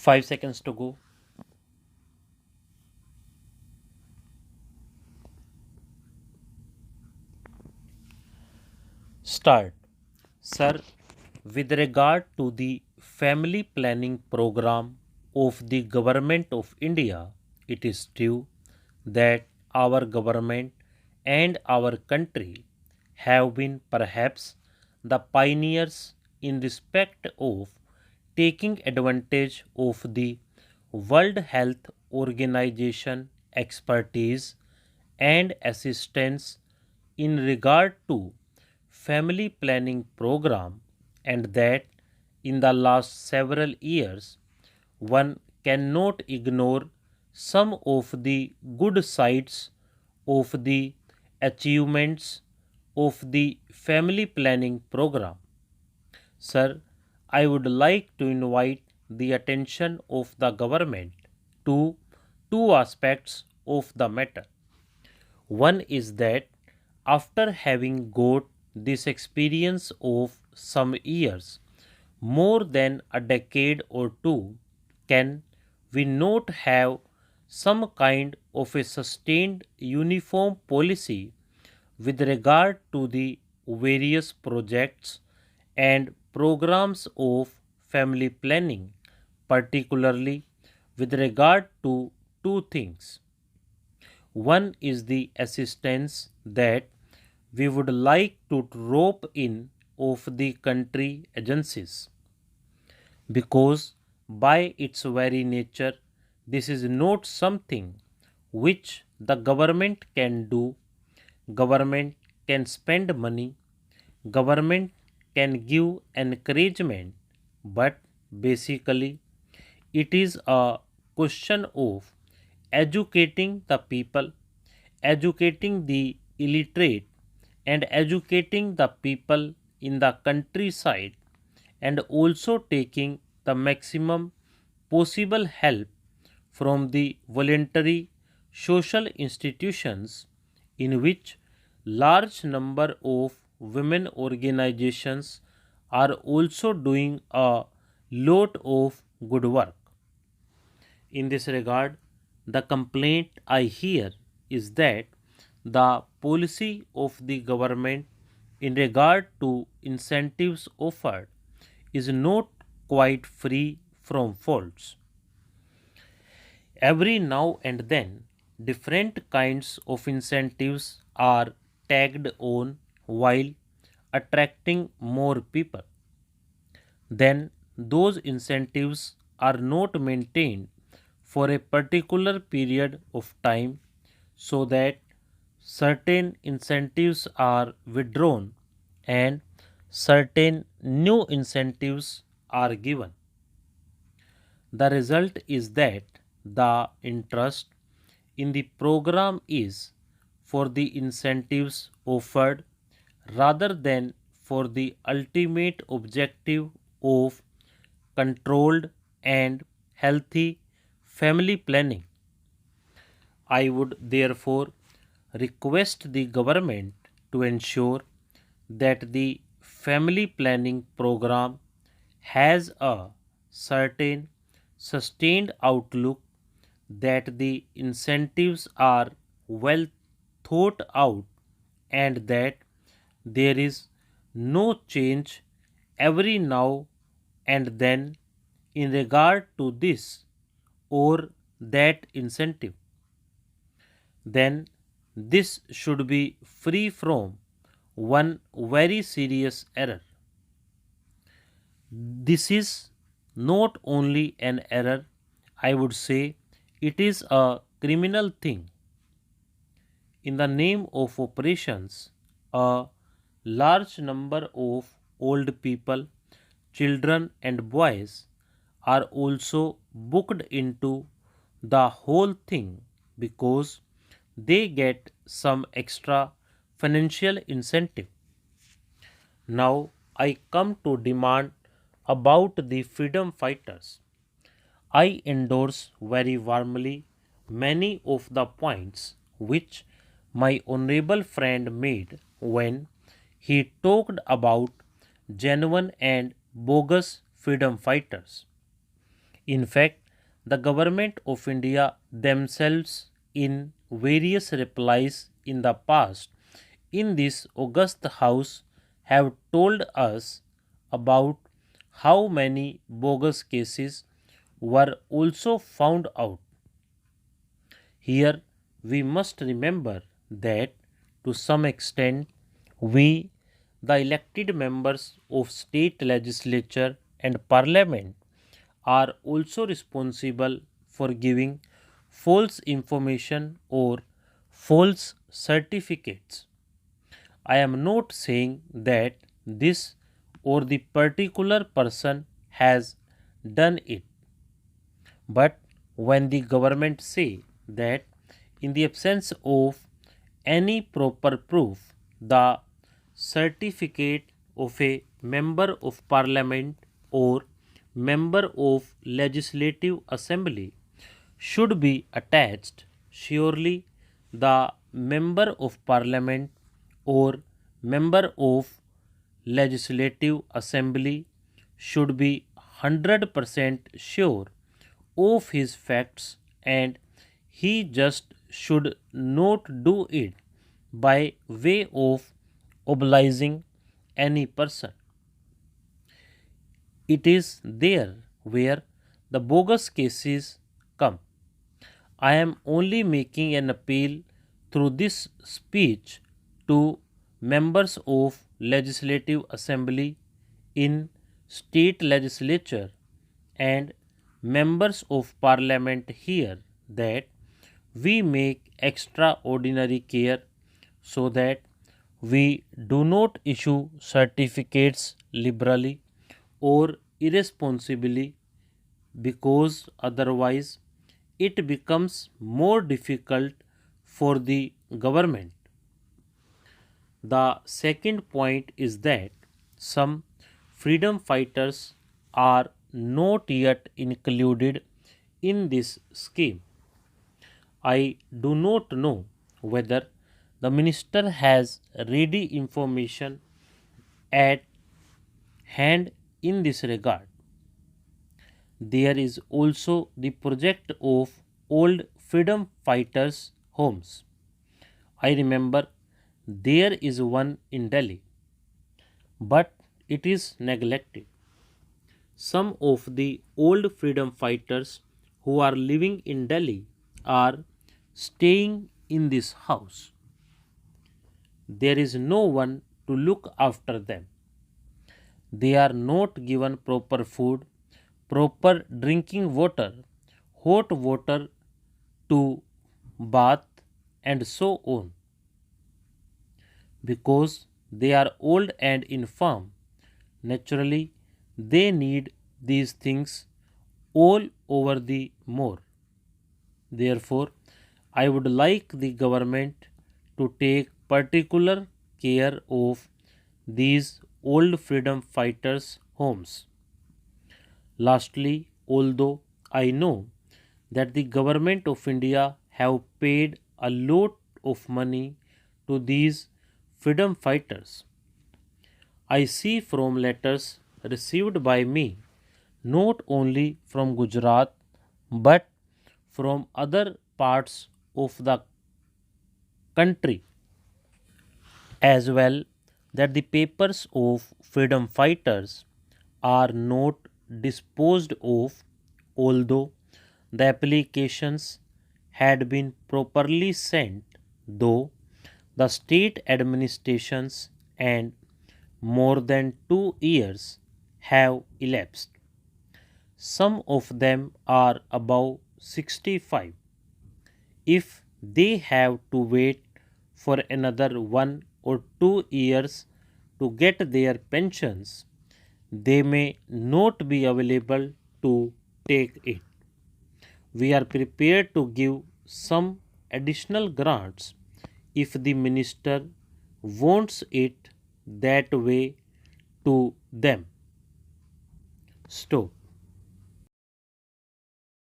5 seconds to go. Start. Sir, with regard to the family planning program of the Government of India, it is true that our government and our country have been perhaps the pioneers in respect of taking advantage of the World Health Organization expertise and assistance in regard to family planning program, and that in the last several years one cannot ignore some of the good sides of the achievements of the family planning program. Sir, I would like to invite the attention of the government to two aspects of the matter. One is that after having got this experience of some years, more than a decade or two, can we not have some kind of a sustained uniform policy with regard to the various projects and programs of family planning, particularly with regard to two things. One is the assistance that we would like to rope in of the country agencies, because by its very nature this is not something which the government can do. Government can spend money, government can give encouragement, but basically it is a question of educating the people, educating the illiterate, and educating the people in the countryside, and also taking the maximum possible help from the voluntary social institutions in which large number of women organizations are also doing a lot of good work. In this regard, the complaint I hear is that the policy of the government in regard to incentives offered is not quite free from faults. Every now and then, different kinds of incentives are tagged on while attracting more people. Then, those incentives are not maintained for a particular period of time, so that certain incentives are withdrawn and certain new incentives are given. The result is that the interest in the program is for the incentives offered rather than for the ultimate objective of controlled and healthy family planning. I would therefore request the government to ensure that the family planning program has a certain sustained outlook, that the incentives are well thought out, and that there is no change every now and then in regard to this or that incentive. Then this should be free from one very serious error. This is not only an error, I would say it is a criminal thing. In the name of operations, a large number of old people, children, and boys are also booked into the whole thing because they get some extra financial incentive. Now I come to demand about the freedom fighters. I endorse very warmly many of the points which my honorable friend made when he talked about genuine and bogus freedom fighters. In fact, the government of India themselves in various replies in the past in this august house have told us about how many bogus cases were also found out. Here we must remember that to some extent we, the elected members of state legislature and parliament, are also responsible for giving false information or false certificates. I am not saying that this or the particular person has done it, but when the government say that in the absence of any proper proof, the certificate of a member of parliament or member of legislative assembly should be attached, surely the member of parliament or member of legislative assembly should be 100% sure of his facts, and he just should not do it by way of obliging any person. It is there where the bogus cases come. I am only making an appeal through this speech to members of legislative assembly in state legislature and members of parliament here that we make extraordinary care so that we do not issue certificates liberally or irresponsibly, because otherwise it becomes more difficult for the government. The second point is that some freedom fighters are not yet included in this scheme. I do not know whether the minister has ready information at hand in this regard. There is also the project of old freedom fighters' homes. I remember there is one in Delhi, but it is neglected. Some of the old freedom fighters who are living in Delhi are staying in this house. There is no one to look after them. They are not given proper food, proper drinking water, hot water to bath, and so on. Because they are old and infirm, naturally they need these things all over the more. Therefore, I would like the government to take particular care of these old freedom fighters' homes. Lastly, although I know that the government of India have paid a lot of money to these freedom fighters, I see from letters received by me not only from Gujarat but from other parts of the country as well that the papers of freedom fighters are not disposed of, although the applications had been properly sent, though the state administrations and more than 2 years have elapsed. Some of them are above 65. If they have to wait for another 1 or 2 years to get their pensions, they may not be available to take it. We are prepared to give some additional grants if the minister wants it that way to them. Stop.